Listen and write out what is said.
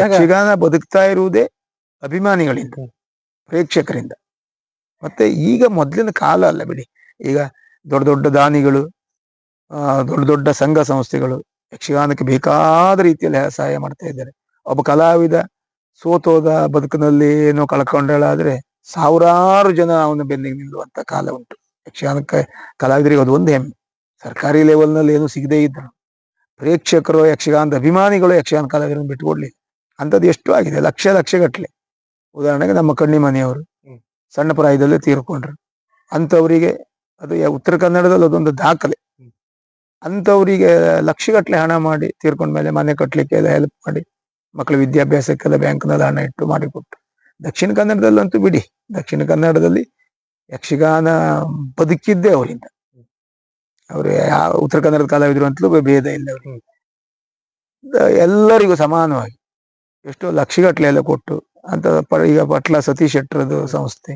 ಯಕ್ಷಗಾನ ಬದುಕ್ತಾ ಇರುವುದೇ ಅಭಿಮಾನಿಗಳಿಂದ, ಪ್ರೇಕ್ಷಕರಿಂದ. ಮತ್ತೆ ಈಗ ಮೊದಲಿನ ಕಾಲ ಅಲ್ಲ ಬಿಡಿ, ಈಗ ದೊಡ್ಡ ದೊಡ್ಡ ದಾನಿಗಳು, ದೊಡ್ಡ ದೊಡ್ಡ ಸಂಘ ಸಂಸ್ಥೆಗಳು ಯಕ್ಷಗಾನಕ್ಕೆ ಬೇಕಾದ ರೀತಿಯಲ್ಲಿ ಸಹಾಯ ಮಾಡ್ತಾ ಇದ್ದಾರೆ. ಒಬ್ಬ ಕಲಾವಿದ ಸೋತೋದ, ಬದುಕಿನಲ್ಲಿ ಏನೋ ಕಳ್ಕೊಂಡಾದ್ರೆ ಸಾವಿರಾರು ಜನ ಅವನ ಬೆನ್ನಿಗೆ ನಿಲ್ಲುವಂತ ಕಾಲ ಉಂಟು. ಯಕ್ಷಗಾನಕ್ಕೆ ಕಲಾವಿದರಿಗೆ ಅದು ಒಂದು ಹೆಮ್ಮೆ. ಸರ್ಕಾರಿ ಲೆವೆಲ್ನಲ್ಲಿ ಏನು ಸಿಗದೇ ಇದ್ರು ಪ್ರೇಕ್ಷಕರು, ಯಕ್ಷಗಾನದ ಅಭಿಮಾನಿಗಳು ಯಕ್ಷಗಾನ ಕಲಾವಿದರನ್ನು ಬಿಟ್ಟುಕೊಡ್ಲಿಲ್ಲ. ಅಂಥದ್ದು ಎಷ್ಟು ಆಗಿದೆ, ಲಕ್ಷ ಗಟ್ಟಲೆ. ಉದಾಹರಣೆಗೆ ನಮ್ಮ ಕಣ್ಣಿಮನೆಯವರು ಸಣ್ಣ ಪ್ರಾಯದಲ್ಲೇ ತೀರ್ಕೊಂಡ್ರು. ಅಂಥವರಿಗೆ ಅದು ಉತ್ತರ ಕನ್ನಡದಲ್ಲಿ ಅದೊಂದು ದಾಖಲೆ. ಅಂಥವರಿಗೆ ಲಕ್ಷಗಟ್ಟಲೆ ಹಣ ಮಾಡಿ ತೀರ್ಕೊಂಡ್ಮೇಲೆ ಮನೆ ಕಟ್ಟಲಿಕ್ಕೆ ಎಲ್ಲ ಹೆಲ್ಪ್ ಮಾಡಿ, ಮಕ್ಕಳ ವಿದ್ಯಾಭ್ಯಾಸಕ್ಕೆಲ್ಲ ಬ್ಯಾಂಕ್ನಲ್ಲಿ ಹಣ ಇಟ್ಟು ಮಾಡಿಕೊಟ್ಟು. ದಕ್ಷಿಣ ಕನ್ನಡದಲ್ಲಂತೂ ಬಿಡಿ, ದಕ್ಷಿಣ ಕನ್ನಡದಲ್ಲಿ ಯಕ್ಷಗಾನ ಬದುಕಿದ್ದೇ ಅವರಿಂದ. ಅವರು ಉತ್ತರ ಕನ್ನಡದ ಕಲಾವಿದರು ಅಂತಲೂ ಭೇದ ಇಲ್ಲ ಅವ್ರಿಗೆ. ಎಲ್ಲರಿಗೂ ಸಮಾನವಾಗಿ ಎಷ್ಟೋ ಲಕ್ಷಗಟ್ಟಲೆ ಎಲ್ಲ ಕೊಟ್ಟು ಅಂತ. ಈಗ ಪಟ್ಲ ಸತೀಶ್ ಶೆಟ್ಟರದು ಸಂಸ್ಥೆ